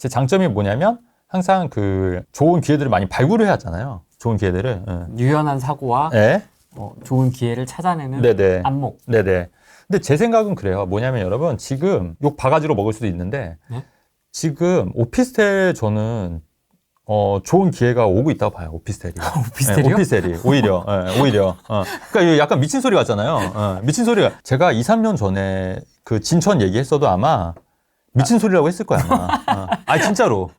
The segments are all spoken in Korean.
제 장점이 뭐냐면 항상 그 좋은 기회들을 많이 발굴을 해야 하잖아요. 좋은 기회들을. 유연한 사고와 네. 좋은 기회를 찾아내는 네네. 안목. 네네. 근데 제 생각은 그래요. 뭐냐면 여러분 지금 욕 바가지로 먹을 수도 있는데 네? 지금 오피스텔 저는 좋은 기회가 오고 있다고 봐요. 오피스텔이. 오피스텔이요? 네, 오피스텔이 오히려. 네, 오히려. 그러니까 이거 약간 미친 소리 같잖아요. 미친 소리가 제가 2, 3년 전에 그 진천 얘기했어도 아마 미친 소리라고 했을 거야 아마. 아니 진짜로.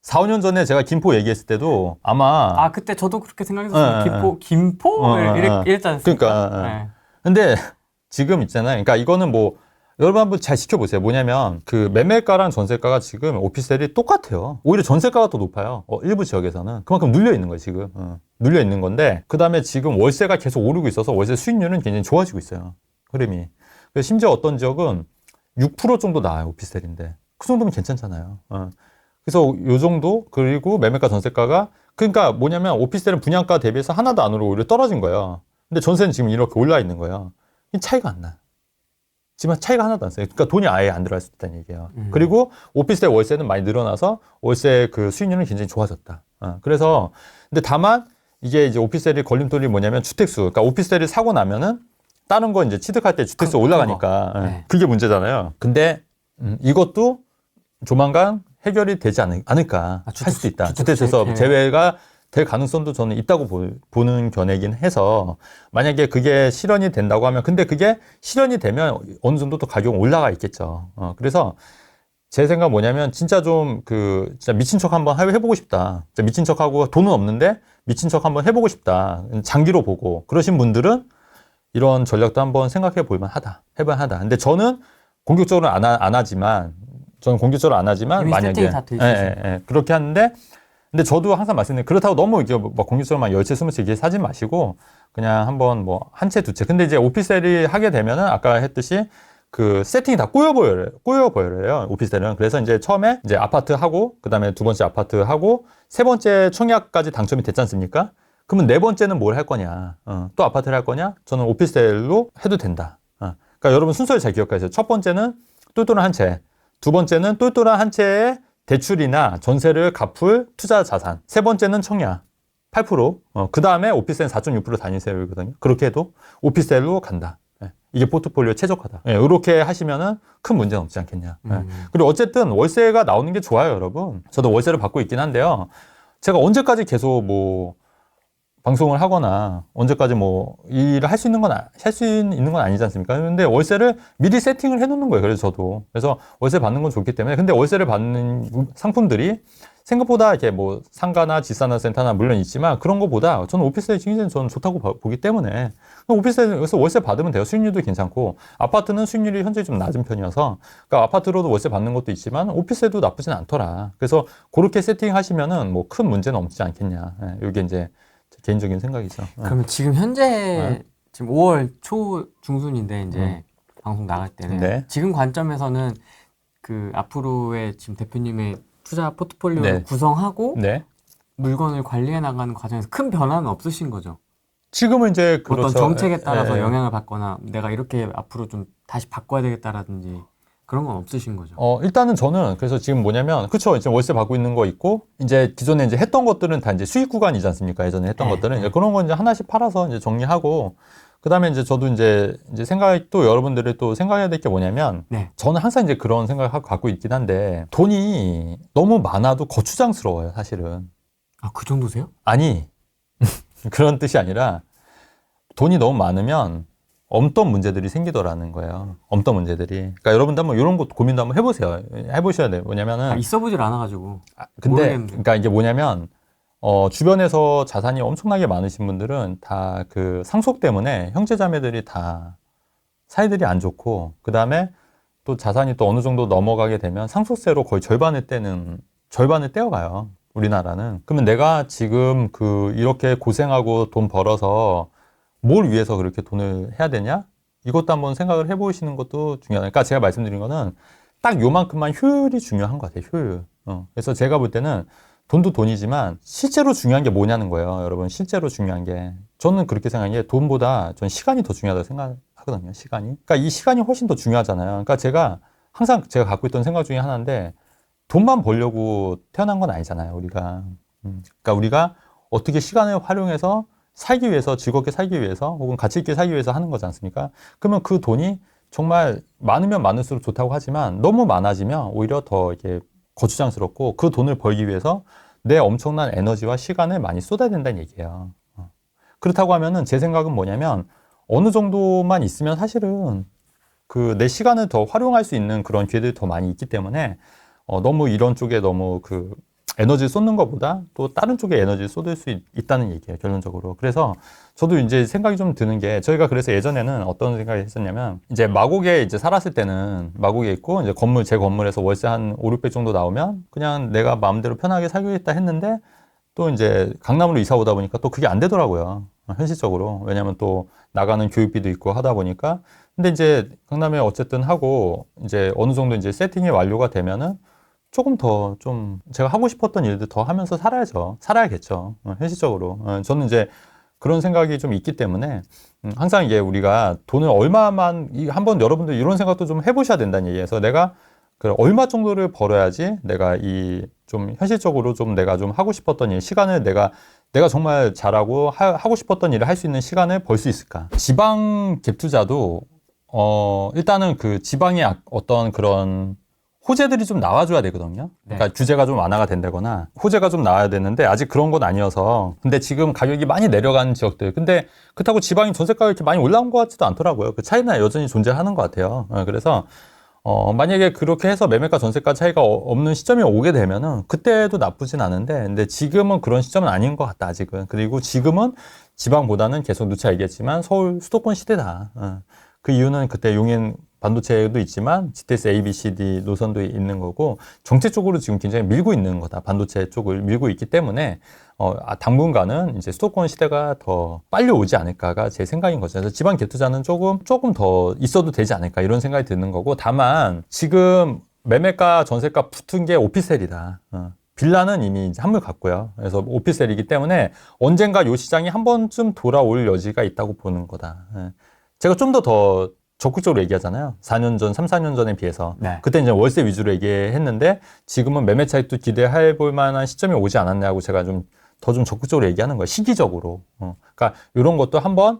4, 5년 전에 제가 김포 얘기했을 때도 아마 그때 저도 그렇게 생각했어요. 김포? 이랬지 않습니까? 그러니까. 네. 근데 지금 있잖아요. 그러니까 이거는 뭐 여러분 한번 잘 지켜보세요. 뭐냐면 그 매매가랑 전세가가 지금 오피스텔이 똑같아요. 오히려 전세가가 더 높아요. 일부 지역에서는 그만큼 눌려 있는 거예요. 지금 눌려 있는 건데 그 다음에 지금 월세가 계속 오르고 있어서 월세 수익률은 굉장히 좋아지고 있어요. 흐름이. 그래서 심지어 어떤 지역은 6% 정도 나와요. 오피스텔인데 그 정도면 괜찮잖아요. 그래서 요 정도 그리고 매매가 전세가가 그러니까 뭐냐면 오피스텔은 분양가 대비해서 하나도 안 오르고 오히려 떨어진 거예요. 근데 전세는 지금 이렇게 올라 있는 거예요. 이 차이가 안 나요. 지금 차이가 하나도 안 써요. 그러니까 돈이 아예 안 들어갈 수 있다는 얘기예요. 그리고 오피스텔 월세는 많이 늘어나서 월세 그 수익률은 굉장히 좋아졌다. 그래서 근데 다만 이게 이제 오피스텔이 걸림돌이 뭐냐면 주택수. 그러니까 오피스텔을 사고 나면은 다른 거 이제 취득할 때 주택수 올라가니까 네. 그게 문제잖아요. 근데 이것도 조만간 해결이 되지 않을까 할 수도 있다. 주택수에서 제외가 될 가능성도 저는 있다고 보는 견해이긴 해서 만약에 그게 실현이 된다고 하면 근데 그게 실현이 되면 어느 정도 또 가격은 올라가 있겠죠. 그래서 제 생각 뭐냐면 진짜 좀 진짜 미친 척 한번 해보고 싶다. 진짜 미친 척하고 돈은 없는데 미친 척 한번 해보고 싶다. 장기로 보고 그러신 분들은 이런 전략도 한번 생각해 볼 만하다. 해봐야 하다. 근데 저는 공격적으로 안 하지만 만약에 그렇게 하는데 근데 저도 항상 말씀드리는 그렇다고 너무 이게 뭐 공격적으로만 10채, 20채 이렇게 사지 마시고 그냥 한번 뭐 한 채, 두 채. 근데 이제 오피스텔이 하게 되면은 아까 했듯이 그 세팅이 다 꼬여 보여요. 오피스텔은. 그래서 이제 처음에 이제 아파트 하고 그다음에 두 번째 아파트 하고 세 번째 청약까지 당첨이 됐지 않습니까? 그러면 네 번째는 뭘 할 거냐? 또 아파트를 할 거냐? 저는 오피스텔로 해도 된다. 그러니까 여러분 순서를 잘 기억하세요. 첫 번째는 똘똘한 한 채. 두 번째는 똘똘한 한 채에 대출이나 전세를 갚을 투자 자산. 세 번째는 청약 8%. 그 다음에 오피스텔은 4.6% 단위세율이거든요. 그렇게 해도 오피스텔로 간다. 이게 포트폴리오 최적화다. 이렇게 하시면은 큰 문제는 없지 않겠냐. 그리고 어쨌든 월세가 나오는 게 좋아요, 여러분. 저도 월세를 받고 있긴 한데요. 제가 언제까지 계속 뭐 방송을 하거나 언제까지 뭐 일을 할 수 있는 건 아니지 않습니까? 근데 월세를 미리 세팅을 해놓는 거예요. 그래서 월세 받는 건 좋기 때문에 근데 월세를 받는 상품들이 생각보다 이렇게 뭐 상가나 지산화 센터나 물론 있지만 그런 거보다 저는 오피스텔이 굉장히 저는 좋다고 보기 때문에 오피스텔에서 월세 받으면 돼요. 수익률도 괜찮고 아파트는 수익률이 현재 좀 낮은 편이어서 그러니까 아파트로도 월세 받는 것도 있지만 오피스텔도 나쁘진 않더라. 그래서 그렇게 세팅하시면은 뭐 큰 문제는 없지 않겠냐. 이게 이제 개인적인 생각이죠. 그러면 지금 현재 지금 5월 초 중순인데 이제 방송 나갈 때는 지금 관점에서는 그 앞으로의 지금 대표님의 투자 포트폴리오를 구성하고 물건을 관리해 나가는 과정에서 큰 변화는 없으신 거죠? 지금은 이제 어떤 정책에 따라서 영향을 받거나 내가 이렇게 앞으로 좀 다시 바꿔야 되겠다라든지 그런 건 없으신 거죠? 일단은 저는 그래서 지금 뭐냐면 그쵸 이제 월세 받고 있는 거 있고 이제 기존에 이제 했던 것들은 다 이제 수익 구간이지 않습니까? 예전에 했던 것들은 이제 그런 거 이제 하나씩 팔아서 이제 정리하고 그다음에 이제 저도 이제 생각이 또 여러분들이 또 생각해야 될 게 뭐냐면 저는 항상 이제 그런 생각을 갖고 있긴 한데 돈이 너무 많아도 거추장스러워요, 사실은. 그 정도세요? 아니 그런 뜻이 아니라 돈이 너무 많으면 엄떤 문제들이 생기더라는 거예요. 엄떤 문제들이. 그러니까 여러분도 한번 이런 거 고민도 한번 해보세요. 해보셔야 돼요. 뭐냐면은. 있어 보질 않아가지고. 근데, 모르겠는데. 그러니까 이게 뭐냐면, 주변에서 자산이 엄청나게 많으신 분들은 다 그 상속 때문에 형제자매들이 다 사이들이 안 좋고, 그 다음에 또 자산이 또 어느 정도 넘어가게 되면 상속세로 거의 절반을 떼어가요. 우리나라는. 그러면 내가 지금 이렇게 고생하고 돈 벌어서 뭘 위해서 그렇게 돈을 해야 되냐? 이것도 한번 생각을 해보시는 것도 중요하다. 그러니까 제가 말씀드린 거는 딱 요만큼만 효율이 중요한 것 같아요. 효율. 그래서 제가 볼 때는 돈도 돈이지만 실제로 중요한 게 뭐냐는 거예요. 여러분 실제로 중요한 게. 저는 그렇게 생각해요. 돈보다 전 시간이 더 중요하다고 생각하거든요. 시간이. 그러니까 이 시간이 훨씬 더 중요하잖아요. 그러니까 제가 항상 제가 갖고 있던 생각 중에 하나인데 돈만 벌려고 태어난 건 아니잖아요, 우리가. 그러니까 우리가 어떻게 시간을 활용해서 살기 위해서, 즐겁게 살기 위해서, 혹은 가치 있게 살기 위해서 하는 거지 않습니까? 그러면 그 돈이 정말 많으면 많을수록 좋다고 하지만 너무 많아지면 오히려 더 이렇게 거추장스럽고 그 돈을 벌기 위해서 내 엄청난 에너지와 시간을 많이 쏟아야 된다는 얘기예요. 그렇다고 하면은 제 생각은 뭐냐면 어느 정도만 있으면 사실은 그 내 시간을 더 활용할 수 있는 그런 기회들이 더 많이 있기 때문에 너무 이런 쪽에 너무 그 에너지를 쏟는 것보다 또 다른 쪽에 에너지를 쏟을 수 있다는 얘기예요, 결론적으로. 그래서 저도 이제 생각이 좀 드는 게, 저희가 그래서 예전에는 어떤 생각을 했었냐면, 이제 마곡에 이제 살았을 때는 마곡에 있고, 이제 제 건물에서 월세 한 5, 600 정도 나오면 그냥 내가 마음대로 편하게 살겠다 했는데, 또 이제 강남으로 이사 오다 보니까 또 그게 안 되더라고요, 현실적으로. 왜냐면 또 나가는 교육비도 있고 하다 보니까. 근데 이제 강남에 어쨌든 하고, 이제 어느 정도 이제 세팅이 완료가 되면은 조금 더 좀 제가 하고 싶었던 일들 더 하면서 살아야겠죠. 현실적으로. 저는 이제 그런 생각이 좀 있기 때문에 항상 이게 우리가 돈을 얼마만, 한번 여러분들 이런 생각도 좀 해보셔야 된다는 얘기에서, 내가 그 얼마 정도를 벌어야지 내가 좀 현실적으로 좀 내가 좀 하고 싶었던 일, 시간을 내가 정말 잘하고 하고 싶었던 일을 할 수 있는 시간을 벌 수 있을까. 지방 갭 투자도 일단은 그 지방의 어떤 그런 호재들이 좀 나와줘야 되거든요. 그러니까 규제가 좀 완화가 된다거나 호재가 좀 나와야 되는데 아직 그런 건 아니어서. 근데 지금 가격이 많이 내려간 지역들, 근데 그렇다고 지방이 전세 가격이 이렇게 많이 올라온 것 같지도 않더라고요. 그 차이는 여전히 존재하는 것 같아요. 그래서 만약에 그렇게 해서 매매가 전세가 차이가 없는 시점이 오게 되면은 그때도 나쁘진 않은데, 근데 지금은 그런 시점은 아닌 것 같다, 아직은. 그리고 지금은 지방보다는 계속 누차 얘기했지만 서울 수도권 시대다. 그 이유는 그때 용인 반도체도 있지만 GTS A, B, C, D 노선도 있는 거고, 정책적으로 지금 굉장히 밀고 있는 거다. 반도체 쪽을 밀고 있기 때문에 당분간은 이제 수도권 시대가 더 빨리 오지 않을까가 제 생각인 거죠. 그래서 지방 갭 투자는 조금 더 있어도 되지 않을까, 이런 생각이 드는 거고, 다만 지금 매매가 전세가 붙은 게 오피스텔이다. 빌라는 이미 이제 한물 갔고요. 그래서 오피스텔이기 때문에 언젠가 요 시장이 한 번쯤 돌아올 여지가 있다고 보는 거다. 제가 좀 더 적극적으로 얘기하잖아요. 4년 전, 3, 4년 전에 비해서. 네. 그때 이제 월세 위주로 얘기했는데 지금은 매매 차익도 기대해 볼 만한 시점이 오지 않았냐고 제가 좀 적극적으로 얘기하는 거예요. 시기적으로. 그러니까 이런 것도 한번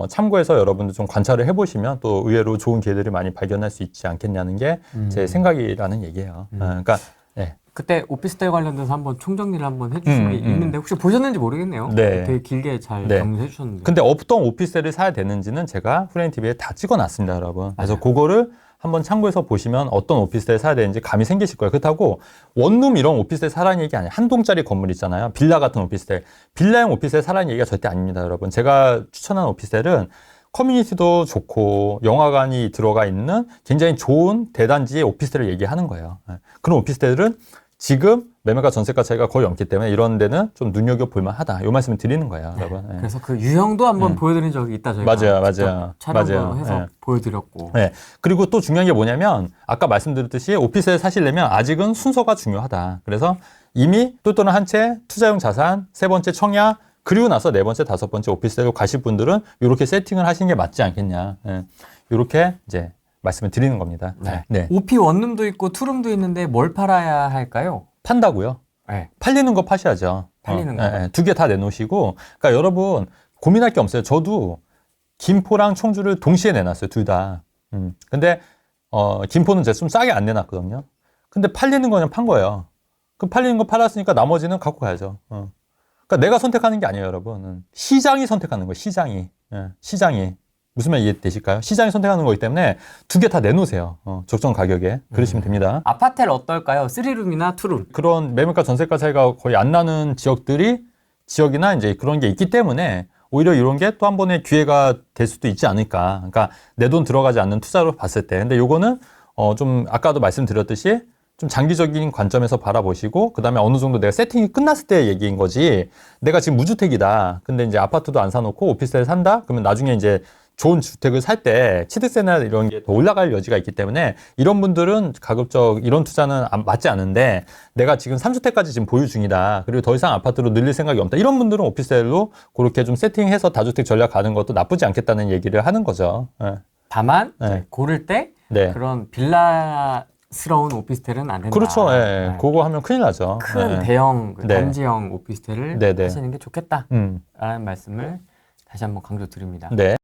참고해서 여러분들 좀 관찰을 해보시면 또 의외로 좋은 기회들을 많이 발견할 수 있지 않겠냐는 게 제 생각이라는 얘기예요. 그러니까 네. 그때 오피스텔 관련돼서 한번 총정리를 한번 해주신 게 있는데 혹시 보셨는지 모르겠네요. 네. 되게 길게 잘 정리해 주셨는데. 근데 어떤 오피스텔을 사야 되는지는 제가 후레인TV에 다 찍어놨습니다, 여러분. 그래서 그거를 한번 참고해서 보시면 어떤 오피스텔 사야 되는지 감이 생기실 거예요. 그렇다고 원룸 이런 오피스텔 사라는 얘기 아니에요. 한 동짜리 건물 있잖아요. 빌라 같은 오피스텔. 빌라형 오피스텔 사라는 얘기가 절대 아닙니다, 여러분. 제가 추천한 오피스텔은 커뮤니티도 좋고 영화관이 들어가 있는 굉장히 좋은 대단지의 오피스텔을 얘기하는 거예요. 그런 오피스텔은 지금 매매가 전세가 차이가 거의 없기 때문에 이런 데는 좀 눈여겨볼 만하다, 이 말씀을 드리는 거예요, 여러분. 그래서 그 유형도 한번 보여드린 적이 있다, 저희가. 맞아요. 촬영도 해서 보여드렸고. 그리고 또 중요한 게 뭐냐면, 아까 말씀드렸듯이 오피스텔 사시려면 아직은 순서가 중요하다. 그래서 이미 똘똘한 한 채, 투자용 자산, 세 번째 청약, 그리고 나서 네 번째, 다섯 번째 오피스텔로 가실 분들은 이렇게 세팅을 하시는 게 맞지 않겠냐. 이렇게 이제 말씀을 드리는 겁니다. 네. 오피 원룸도 있고 투룸도 있는데 뭘 팔아야 할까요? 판다고요? 네. 팔리는 거 파셔야죠. 팔리는 거. 두 개 다 내놓으시고. 그러니까 여러분 고민할 게 없어요. 저도 김포랑 청주를 동시에 내놨어요, 둘 다. 근데 김포는 제가 좀 싸게 안 내놨거든요. 근데 팔리는 거는 판 거예요. 그 팔리는 거 팔았으니까 나머지는 갖고 가야죠. 그러니까 내가 선택하는 게 아니에요, 여러분. 시장이 선택하는 거예요, 시장이. 시장이. 무슨 말 이해되실까요? 시장이 선택하는 거기 때문에 두 개 다 내놓으세요. 적정 가격에. 그러시면 됩니다. 아파트는 어떨까요? 3룸이나 2룸? 그런 매물가 전세가 차이가 거의 안 나는 지역이나 이제 그런 게 있기 때문에 오히려 이런 게 또 한 번의 기회가 될 수도 있지 않을까. 그러니까 내 돈 들어가지 않는 투자로 봤을 때. 근데 요거는 좀 아까도 말씀드렸듯이 좀 장기적인 관점에서 바라보시고, 그 다음에 어느 정도 내가 세팅이 끝났을 때 얘기인 거지, 내가 지금 무주택이다. 근데 이제 아파트도 안 사놓고 오피스텔 산다? 그러면 나중에 이제 좋은 주택을 살 때 취득세나 이런 게 더 올라갈 여지가 있기 때문에 이런 분들은 가급적 이런 투자는 맞지 않은데, 내가 지금 3주택까지 지금 보유 중이다, 그리고 더 이상 아파트로 늘릴 생각이 없다, 이런 분들은 오피스텔로 그렇게 좀 세팅해서 다주택 전략 가는 것도 나쁘지 않겠다는 얘기를 하는 거죠. 다만 고를 때 그런 빌라 스러운 오피스텔은 안 된다. 그렇죠. 예. 네. 그거 하면 큰일 나죠. 큰 예. 대형 네. 단지형 오피스텔을 네, 네. 하시는 게 좋겠다라는 말씀을 다시 한번 강조드립니다. 네.